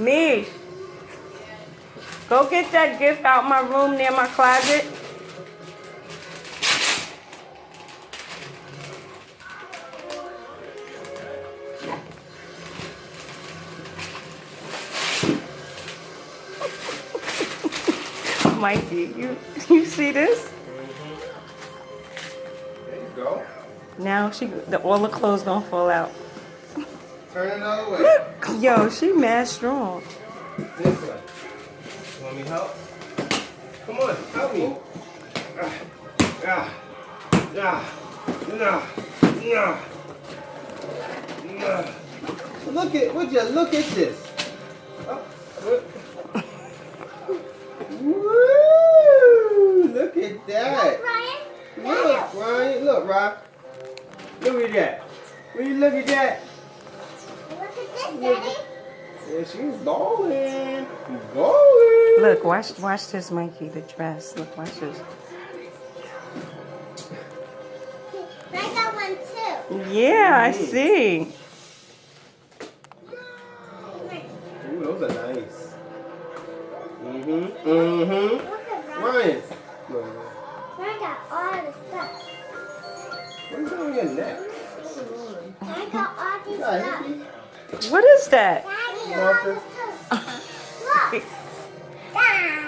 Me. Go get that gift out my room near my closet. Mikey, you see this? There you go. Now all the clothes gonna fall out. Turn it another way. Yo, she mad strong. This way. You want me to help? Come on, help me. Look at this. Woo! Look at that. Look, Ryan. Look, Ryan. Look at that. Will you look at that? Look at this, Daddy. Yeah, she's balling. She's balling. Look, watch this, Mikey, the dress. Look, watch this. I got one too. Yeah, I see. Ooh, those are nice. Look at Ryan. Ryan. I got all the stuff. What's on your neck? I got all You these got a stuff. hickey? What is that? Daddy, all this stuff. Look.